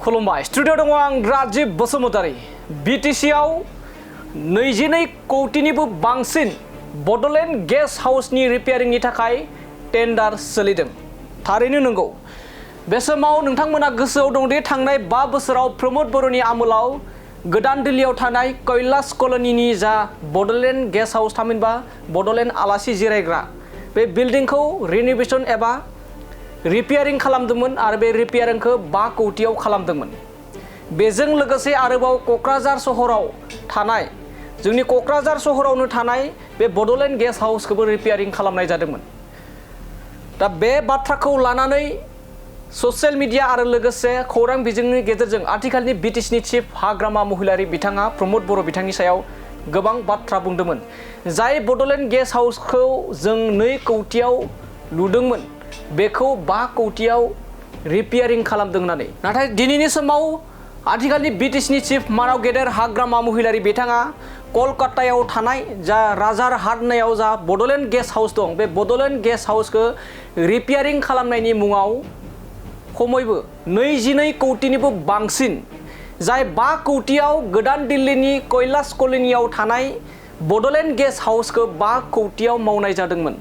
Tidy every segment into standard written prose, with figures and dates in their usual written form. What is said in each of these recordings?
खुलुमबाय स्टुडिअ दङ आं राजीव बसुमतारी BTC आव 22 कौटिनिबो बांसिन बडलेण्ड गेस्ट हाउसनि रिपेयारिंनि थाखाय टेन्डार सोलिदों थारैनो नंगौ बे समाव नोंथांमोना गोसोआव दं दि थांनाय 5 बोसोराव प्रमोद बर'नि आमोलाव गोदान दिल्लीयाव थानाय कैलाश कलनीनि जा बडलेण्ड गेस्ट हाउस थामहिनबा बडलेण्ड आलासि जिरायग्रा बे बिल्डिंखौ रिनोवेशन एबा रिपेयारिं खालामदोंमोन आरो बे रिपेयारिंखौ 5 कौटियाव खालामदोंमोन बेजों लोगोसे आरोबाव क'क्राझार सहराव थानाय जोंनि क'क्राझार सहरावनो थानाय बे बडलेण्ड गेस्ट हाउसखौबो रिपेयारिं खालामनाय जादोंमोन दा बे बाथ्राखौ लानानै ससियेल मिडिया आरो लोगोसे खौरां बिजोंनि गेजेरजों आथिखालनि BTCनि चिफ हाग्रामा महिलारि बिथाङा प्रमोद बर' बिथांनि सायाव गोबां बाथ्रा बुंदोंमोन जाय बडलेण्ड गेस्ट हाउसखौ जों 2 कौटियाव लुदोंमन बेखौ 5 कौटियाव रिपेयारिं खालामदों होननानै नाथाय दिनैनि समाव आथिखालनि BTCनि चिफ मानाव गेदेर हाग्रामा महिलारि बिथाङा कलकातायाव थानाय जा राजारहाट होननायाव जा बडलेण्ड गेस्ट हाउस दं बे बडलेण्ड गेस्ट हाउसखौ रिपेयारिं खालामनायनि मुङाव खमैबो 22 कौटिनिबो बांसिन जाय 5 कौटियाव गोदान दिल्लीनि कैलाश कलनीयाव थानाय बडलेण्ड गेस्ट हाउसखौ 5 कौटियाव मावनाय जादोंमोन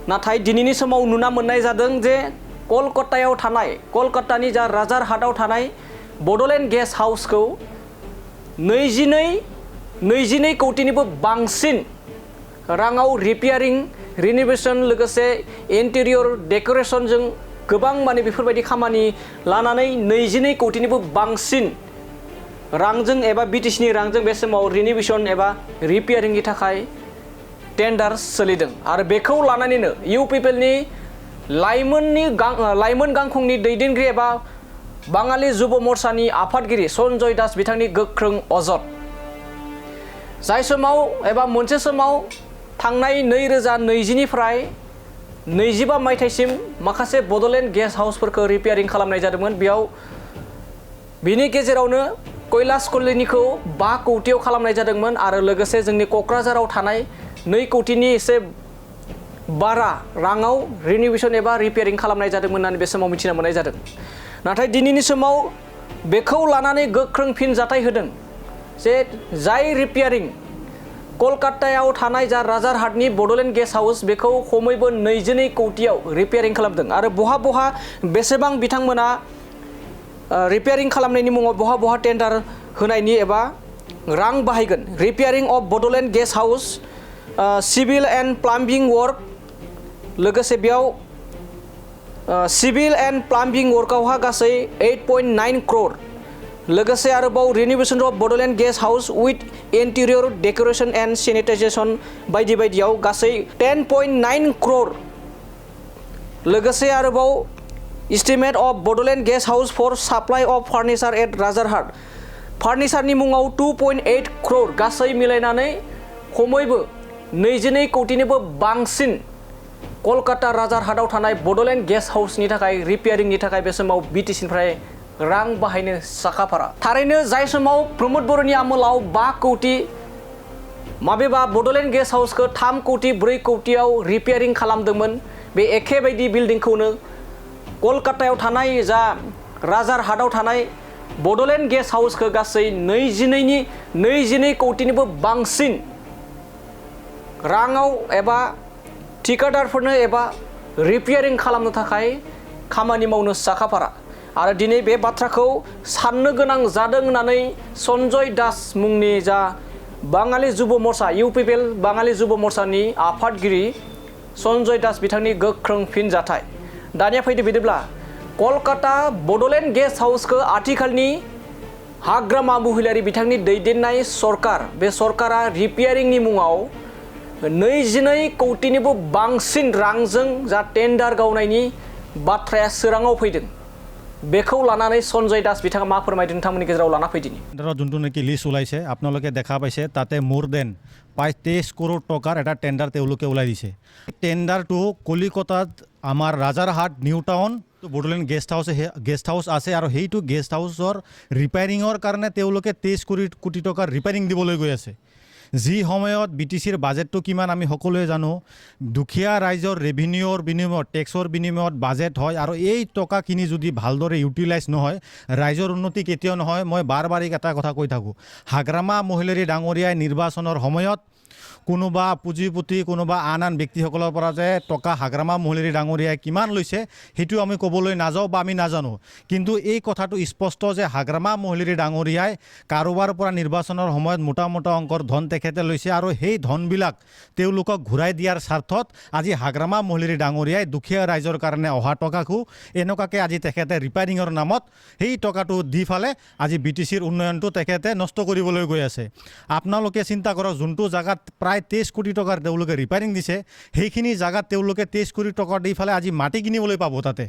नाथाय दिनैनि समाव नुना मोननाय जादों जे कलकातायाव थानाय कलकातानि जा राजारहाटआव थानाय बडलेण्ड गेस्ट हाउसखौ 22 कौटिनिबो बांसिन राङाव रिपेयारिं रिनोवेशन लोगोसे इन्टेरियर डेक'रेशनजों गोबां माने बेफोरबायदि खामानि लानानै 22 कौटिनिबो बांसिन रांजों एबा BTCनि रांजों बे समाव रिनोवेशन एबा रिपेयारिंनि थाखाय टेन्डार सोलिदों आरो बेखौ लानानैनो UPPLनि लाइमोन गांखंनि दैदेनगिरि एबा बाङालि जुब मोर्चानि आफादगिरि सन्जय दास बिथांनि गोख्रों अजद जाय समाव एबा मोनसे समाव थांनाय 2020 निफ्राय 25 मायथाइसिम माखासे बडलेण्ड गेस्ट हाउसफोरखौ रिपेयारिं खालामनाय जादोंमोन बेयाव बिनि गेजेरावनो कैलाश कलनीखौ 5 कौटियाव खालामनाय जादोंमोन आरो लोगोसे जोंनि क'क्राझाराव थानाय 2 कौटिनि एसे बारा राङाव रिनोवेशन एबा रिपेयारिं खालामनाय जादोंमोन होननानै बे समाव मिथिना मोननाय जादों नाथाय दिनैनि समाव बेखौ लानानै गोख्रों फिनजाथाय होदों जे जाय रिपेयारिं कलकातायाव थानाय जा राजारहाटनि बडलेण्ड गेस्ट हाउस बेखौ खमैबो 22 कौटियाव रिपेयारिं खालामदों आरो बहा बेसेबां बिथांमोना रिपेयारिं खालामनायनि मुङाव बहा टेन्डार होनायनि एबा रां बाहायगोन repairing of Bodoland guest house civil end plumbing work लोगोसे बेयाव सिभिल एन्ड प्लाम्बिं वर्कआवहा गासै 8.9 करोड़ लोगोसे आरोबाव renovation of Bodoland guest house with interior decoration and sanitization बायदि बायदियाव गासै 10.9 करोड़ लोगोसे आरोबाव estimate of Bodoland guest house for supply of furniture at Rajarhat फार्निचारनि मुङाव 2.8 करोड़ गासै मिलायनानै खमैबो 22 कौटिनिबो बांसिन कलकाता राजारहाटआव थानाय बडलेण्ड गेस्ट हाउसनि थाखाय रिपेयारिंनि थाखाय बे समाव BTCनिफ्राय रां बाहायनो साखाफारा थारैनो जाय समाव प्रमोद बर'नि आमोलाव 5 कौटि माबेबा बडलेण्ड गेस्ट हाउसखौ 3 कौटि 4 कौटियाव रिपेयारिं खालामदोंमोन बे एखे बायदि बिल्डिंखौनो कलकातायाव थानाय जा राजारहाटआव थानाय बडलेण्ड गेस्ट हाउसखौ गासै 22 कौटिनिबो बांसिन राङाव एबा ठिकादारफोरनो एबा रिपेयारिं खालामनो थाखाय खामानि मावनो साखाफारा आरो दिनै बे बाथ्राखौ साननो गोनां जादों होननानै सन्जय दास मुंनि जा बाङालि जुब मोर्चा UPPL बाङालि जुब मोर्चानि आफादगिरि सन्जय दास बिथांनि गोख्रों फिनजाथाय दानिया फैदो बिदिब्ला कलकाता बडलेण्ड गेस्ट हाउसखौ आथिखालनि हाग्रामा महिलारि बिथांनि दैदेननाय सरकार बे सरकारा रिपेयारिंनि मुङाव 22 कौटिनिबो बांसिन रांजों जा टेन्डार गावनायनि बाथ्राया सोराङाव फैदों बेखौ लानानै सन्जय दास बिथाङा मा फोरमायदों नोंथांमोननि गेजेराव लाना फैदिनि যোনটো নেকি লিষ্ট ওলাইছে আপোনালোকে দেখা পাইছে তাতে মোৰ দেন 23 কरोड़ টকাৰ এটা টেন্ডাৰ তেওঁলোকে ওলাই দিছে টেন্ডাৰটো কলিকতাত আমাৰ ৰাজাৰহাট নিউ টাউন বডলেণ্ড গেষ্ট হাউস আছে আৰু সেইটো গেষ্ট হাউসৰ ৰিপেয়াৰিঙৰ কাৰণে তেওঁলোকে 23 কোটি টকাৰ ৰিপেয়াৰিং দিবলৈ গৈ আছে যি সময়ত BTCৰ বাজেটটো কিমান আমি সকলোৱে জানো দুখীয়া ৰাইজৰ ৰেভিনিউৰ বিনিময়ত টেক্সৰ বিনিময়ত বাজেট হয় আৰু এই টকাখিনি যদি ভালদৰে ইউটিলাইজ নহয় ৰাইজৰ উন্নতি কেতিয়াও নহয় মই বাৰবাৰিক এটা কথা কৈ থাকোঁ হাগ্ৰামা মহিলাৰী ডাঙৰীয়াই নিৰ্বাচনৰ সময়ত কোনোবা পুঁজিপতি কোনোবা আন ব্যক্তিসকলৰ পৰা যে টকা হাগ্ৰামা মহিলাৰী ডাঙৰীয়াই কিমান লৈছে সেইটো আমি ক'বলৈ নাযাওঁ বা আমি নাজানো কিন্তু এই কথাটো স্পষ্ট যে হাগ্ৰামা মহিলাৰী ডাঙৰীয়াই কাৰোবাৰ পৰা নিৰ্বাচনৰ সময়ত মোটা মোটা অংকৰ ধন তেখেতে লৈছে আৰু সেই ধনবিলাক তেওঁলোকক ঘূৰাই দিয়াৰ স্বাৰ্থত আজি হাগ্ৰামা মহিলাৰী ডাঙৰীয়াই দুখীয়া ৰাইজৰ কাৰণে অহা টকাকো এনেকুৱাকৈ আজি তেখেতে ৰিপেয়াৰিঙৰ নামত সেই টকাটো দি ফালে আজি BTCৰ উন্নয়নটো তেখেতে নষ্ট কৰিবলৈ গৈ আছে আপোনালোকে চিন্তা কৰক যোনটো জাগাত প্ৰায় 23 কোটি টকাৰ তেওঁলোকে ৰিপেয়াৰিং দিছে সেইখিনি জাগাত তেওঁলোকে 23 কোটি টকা দি ফালে আজি মাটি কিনিবলৈ পাব তাতে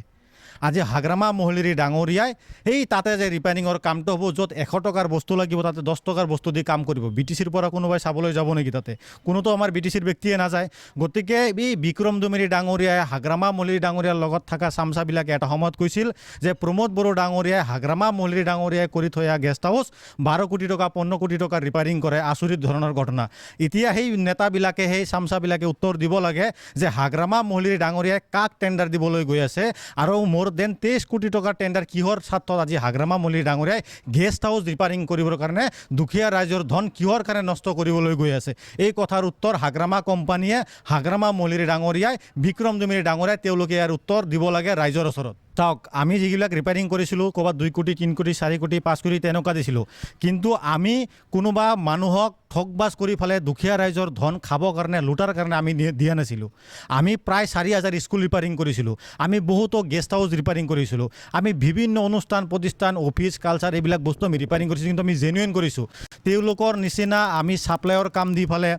আজি হাগ্ৰামা মহিলাৰী ডাঙৰীয়াই এই তাতে যে ৰিপেয়াৰিঙৰ কামটো হ'ব য'ত 100 টকাৰ বস্তু লাগিব তাতে 10 টকাৰ বস্তু দি কাম কৰিব BTCৰ পৰা কোনোবাই চাবলৈ যাব নেকি তাতে কোনোতো আমাৰ BTCৰ ব্যক্তিয়ে নাযায় গতিকে এই বিক্ৰম দুমেৰী ডাঙৰীয়াই হাগ্ৰামা মহিলাৰী ডাঙৰীয়াৰ লগত থকা চামচাবিলাকে এটা সময়ত কৈছিল যে প্ৰমোদ বড়ো ডাঙৰীয়াই হাগ্ৰামা মহিলাৰী ডাঙৰীয়াই কৰি থৈ গেষ্ট হাউচ 12 কোটি টকা 15 কোটি টকাৰ ৰিপেয়াৰিং কৰে আচৰিত ধৰণৰ ঘটনা এতিয়া সেই নেতাবিলাকে সেই চামচাবিলাকে উত্তৰ দিব লাগে যে হাগ্ৰামা মহিলাৰী ডাঙৰীয়াই কাক টেণ্ডাৰ দিবলৈ গৈ আছে আৰু মোৰ দেন 23 কোটি টকাৰ টেণ্ডাৰ কিহৰ স্বাৰ্থত আজি হাগ্ৰামা মহিলাৰী ডাঙৰীয়াই গেষ্ট হাউচ ৰিপেয়াৰিং কৰিবৰ কাৰণে দুখীয়া ৰাইজৰ ধন কিহৰ কাৰণে নষ্ট কৰিবলৈ গৈ আছে এই কথাৰ উত্তৰ হাগ্ৰামা কোম্পানীয়ে হাগ্ৰামা মহিলাৰী ডাঙৰীয়াই বিক্ৰম দুমেৰী ডাঙৰীয়াই তেওঁলোকে ইয়াৰ উত্তৰ দিব লাগে ৰাইজৰ ওচৰত চাওক আমি যিবিলাক ৰিপেয়াৰিং কৰিছিলোঁ ক'ৰবাত 2 কোটি 3 কোটি 4 কোটি 5 কোটি তেনেকুৱা দিছিলোঁ কিন্তু আমি কোনোবা মানুহক ঠগবাজ কৰি ফালে দুখীয়া ৰাইজৰ ধন খাবৰ কাৰণে লুটাৰ কাৰণে আমি দিয়া নাছিলোঁ আমি প্ৰায় 4,000 স্কুল ৰিপেয়াৰিং কৰিছিলোঁ আমি বহুতো গেষ্ট হাউচ ৰিপেয়াৰিং কৰিছিলোঁ আমি বিভিন্ন অনুষ্ঠান প্ৰতিষ্ঠান অফিচ কালচাৰ এইবিলাক বস্তু আমি ৰিপেয়াৰিং কৰিছোঁ কিন্তু আমি জেনুইন কৰিছোঁ তেওঁলোকৰ নিচিনা আমি ছাপ্লাইৰ কাম দি ফালে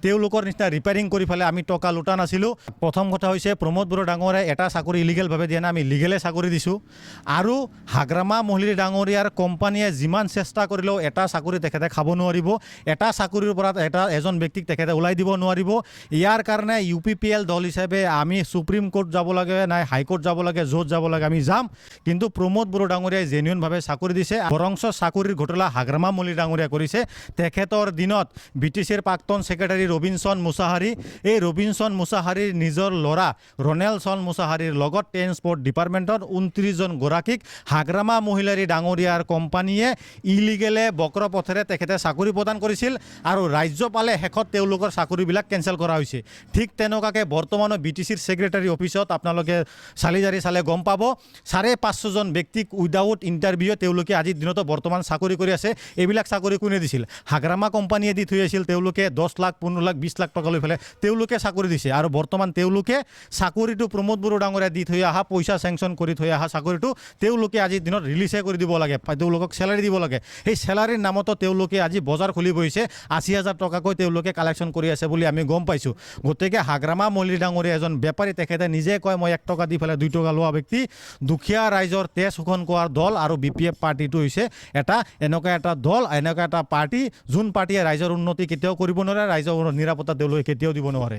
তেওঁলোকৰ নিচিনা ৰিপেয়াৰিং কৰি ফালে আমি টকা লুটা নাছিলোঁ প্ৰথম কথা হৈছে প্ৰমোদ বড়ো ডাঙৰীয়াই এটা চাকৰি ইলিগেলভাৱে দিয়া নাই আমি লিগেলে চাকৰি দিছোঁ আৰু হাগ্ৰামা মহিলাৰী ডাঙৰীয়াৰ কোম্পানীয়ে যিমান চেষ্টা কৰিলেও এটা চাকৰি তেখেতে খাব নোৱাৰিব এটা চাকৰিৰ পৰা এজন ব্যক্তিক তেখেতে ওলাই দিব নোৱাৰিব ইয়াৰ কাৰণে UPPL দল হিচাপে আমি সুপ্ৰিম কোৰ্ট যাব লাগে নাই হাইকোৰ্ট যাব লাগে য'ত যাব লাগে আমি যাম কিন্তু প্ৰমোদ বড়ো ডাঙৰীয়াই জেনুইনভাৱে চাকৰি দিছে বৰংশ চাকৰিৰ ঘটলা হাগ্ৰামা মহিলাৰী ডাঙৰীয়াই কৰিছে তেখেতৰ দিনত BTCৰ প্ৰাক্তন ছেক্ৰেটাৰী ৰবিনসন মুছাহাৰী এই ৰবিনসন মুছাহাৰীৰ নিজৰ ল'ৰা ৰণেলসন মুছাহাৰীৰ লগত ট্ৰেন্সপৰ্ট ডিপাৰ্টমেণ্টৰ 29 জন গৰাকীক হাগ্ৰামা মহিলাৰী ডাঙৰীয়াৰ কোম্পানীয়ে ইলিগেলে বক্ৰ পথেৰে তেখেতে চাকৰি প্ৰদান কৰিছিল আৰু ৰাজ্যপালে শেষত তেওঁলোকৰ চাকৰিবিলাক কেঞ্চেল কৰা হৈছে ঠিক তেনেকুৱাকৈ বৰ্তমানৰ BTCৰ ছেক্ৰেটাৰী অফিচত আপোনালোকে চালিজাৰি চালে গম পাব 550 জন ব্যক্তিক উইদাউট ইণ্টাৰভিউ তেওঁলোকে আজিৰ দিনতো বৰ্তমান চাকৰি কৰি আছে এইবিলাক চাকৰি কোনে দিছিল হাগ্ৰামা কোম্পানীয়ে দি থৈ আছিল তেওঁলোকে 10 লাখ 15 লাখ 20 লাখ টকা লৈ ফেলে তেওঁলোকে চাকৰি দিছে আৰু বৰ্তমান তেওঁলোকে চাকৰিটো প্ৰমোদ বড়ো ডাঙৰীয়াই দি থৈ অহা পইচা চেংচন কৰি থৈ অহা চাকৰিটো তেওঁলোকে আজিৰ দিনত ৰিলিজে কৰি দিব লাগে তেওঁলোকক চেলাৰী দিব লাগে সেই চেলাৰীৰ নামতো তেওঁলোকে আজি বজাৰ খুলি বহিছে 80,000 টকাকৈ তেওঁলোকে কালেকশ্যন কৰি আছে বুলি আমি গম পাইছোঁ গতিকে হাগ্ৰামা মহিলাৰী ডাঙৰীয়া এজন বেপাৰী তেখেতে নিজে কয় মই 1 টকা দি ফেলে 2 টকা লোৱা ব্যক্তি দুখীয়া ৰাইজৰ তেজ শোষণ কৰাৰ দল আৰু BPF পাৰ্টিটো হৈছে এনেকুৱা এটা দল এনেকুৱা এটা পাৰ্টি যোন পাৰ্টিয়ে ৰাইজৰ উন্নতি কেতিয়াও কৰিব নোৱাৰে ৰাইজৰ নিৰাপত্তা তেওঁলোকে কেতিয়াও দিব নোৱাৰে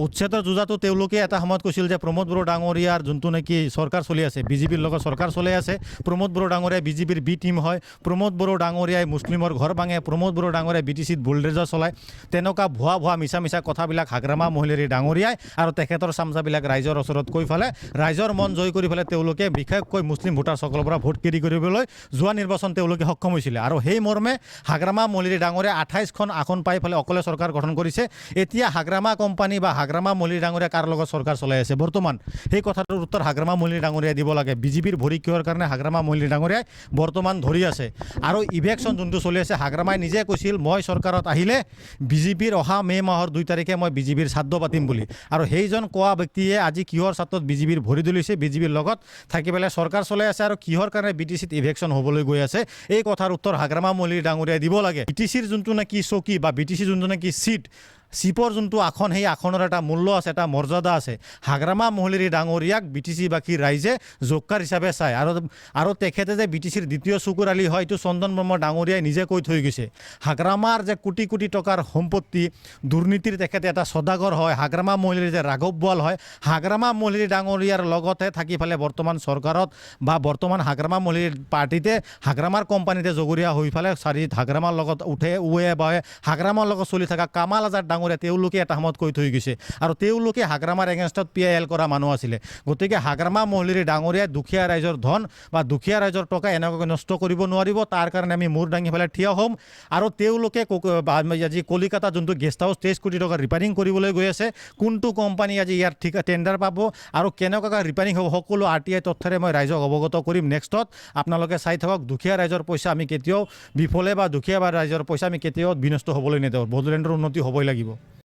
উচ্ছেদৰ যুঁজাটো তেওঁলোকে এটা সময়ত কৈছিল যে প্ৰমোদ বড়ো ডাঙৰীয়াৰ যোনটো নেকি চৰকাৰ চলি আছে BJPৰ লগত চৰকাৰ চলাই আছে প্ৰমোদ বড়ো ডাঙৰীয়াই BJPৰ B টিম হয় প্ৰমোদ বড়ো ডাঙৰীয়াই মুছলিমৰ ঘৰ ভাঙে প্ৰমোদ বড়ো ডাঙৰীয়াই BTCত বুলডেজাৰ চলায় তেনেকুৱা ভুৱা মিছা কথাবিলাক হাগ্ৰামা মহিলাৰী ডাঙৰীয়াই আৰু তেখেতৰ চামচাবিলাক ৰাইজৰ ওচৰত কৈ ফালে ৰাইজৰ মন জয় কৰি ফালে তেওঁলোকে বিশেষকৈ মুছলিম ভোটাৰসকলৰ পৰা ভোট কেৰি কৰিবলৈ যোৱা নিৰ্বাচন তেওঁলোকে সক্ষম হৈছিলে আৰু সেই মৰ্মে হাগ্ৰামা মহিলাৰী ডাঙৰীয়াই 28খন আসন পাই ফালে অকলে চৰকাৰ গঠন কৰিছে এতিয়া হাগ্ৰামা কোম্পানী বা হাগ্ৰামা মহিলাৰী ডাঙৰীয়া কাৰ লগত চৰকাৰ চলাই আছে বৰ্তমান সেই কথাটোৰ উত্তৰ হাগ্ৰামা মহিলাৰী ডাঙৰীয়াই দিব লাগে BJPৰ ভৰি কিহৰ কাৰণে হাগ্ৰামা মহিলাৰী ডাঙৰীয়াই বৰ্তমান ধৰি আছে আৰু ইভেকশ্যন যোনটো চলি আছে হাগ্ৰামাই নিজে কৈছিল মই চৰকাৰত আহিলে BJPৰ অহা মে' মাহৰ 2 তাৰিখে মই BJPৰ শ্ৰাদ্ধ পাতিম বুলি আৰু সেইজন কোৱা ব্যক্তিয়ে আজি কিহৰ স্বাৰ্থত BJPৰ ভৰি তুলিছে BJPৰ লগত থাকি পেলাই চৰকাৰ চলাই আছে আৰু কিহৰ কাৰণে BTCত ইভেকশ্যন হ'বলৈ গৈ আছে এই কথাৰ উত্তৰ হাগ্ৰামা মহিলাৰী ডাঙৰীয়াই দিব লাগে BTCৰ যোনটো নেকি চকী বা BTC যোনটো নেকি চিট চিপৰ যোনটো আসন সেই আসনৰ এটা মূল্য আছে, এটা মৰ্যাদা আছে। হাগ্ৰামা মহলিৰী ডাঙৰীয়াক BTC বাকী ৰাইজে জোকাৰ হিচাপে চায় আৰু তেখেতে যে BTCৰ দ্বিতীয় চকুৰ আলি হয় এইটো চন্দন ব্ৰহ্ম ডাঙৰীয়াই নিজে কৈ থৈ গৈছে। হাগ্ৰামাৰ যে কোটি কোটি টকাৰ সম্পত্তি দুৰ্নীতিৰ তেখেতে এটা সদাগৰ হয়। হাগ্ৰামা মহলিৰ যে ৰাঘৱ বোৱাল হয়, হাগ্ৰামা মহলিৰ ডাঙৰীয়াৰ লগতে থাকি ফালে বৰ্তমান চৰকাৰত বা বৰ্তমান হাগ্ৰামা মহলিৰ পাৰ্টিতে হাগ্ৰামাৰ কোম্পানীতে জগৰীয়া হৈ ফালে হাগ্ৰামাৰ লগত উঠে বা হাগ্ৰামাৰ লগত চলি থকা কামাল আজাদ ডাঙৰীয়া তেওঁলোকে এটা সময়ত কৈ থৈ গৈছে আৰু তেওঁলোকে হাগ্ৰামাৰ এগেইনষ্টত PIL কৰা মানুহ আছিলে। গতিকে হাগ্ৰামা মহলিৰ ডাঙৰীয়াই দুখীয়া ৰাইজৰ ধন বা দুখীয়া ৰাইজৰ টকা এনেকুৱাকৈ নষ্ট কৰিব নোৱাৰিব। তাৰ কাৰণে আমি মূৰ দাঙি পেলাই থিয় হ'ম আৰু তেওঁলোকে আজি কলিকাতা যোনটো গেষ্ট হাউচ 23 কোটি টকা ৰিপেয়াৰিং কৰিবলৈ গৈ আছে, কোনটো কোম্পানী আজি ইয়াৰ টেণ্ডাৰ পাব আৰু কেনেকুৱাকৈ ৰিপেয়াৰিং হ'ব সকলো RTI তথ্যৰে মই ৰাইজক অৱগত কৰিম নেক্সটত। আপোনালোকে চাই থাকক। দুখীয়া ৰাইজৰ পইচা আমি কেতিয়াও বিফলে বা দুখীয়া ৰাইজৰ পইচা আমি কেতিয়াও বিনষ্ট হ'বলৈ নিদিওঁ। বড়োলেণ্ডৰ উন্নতি হ'বই লাগিব।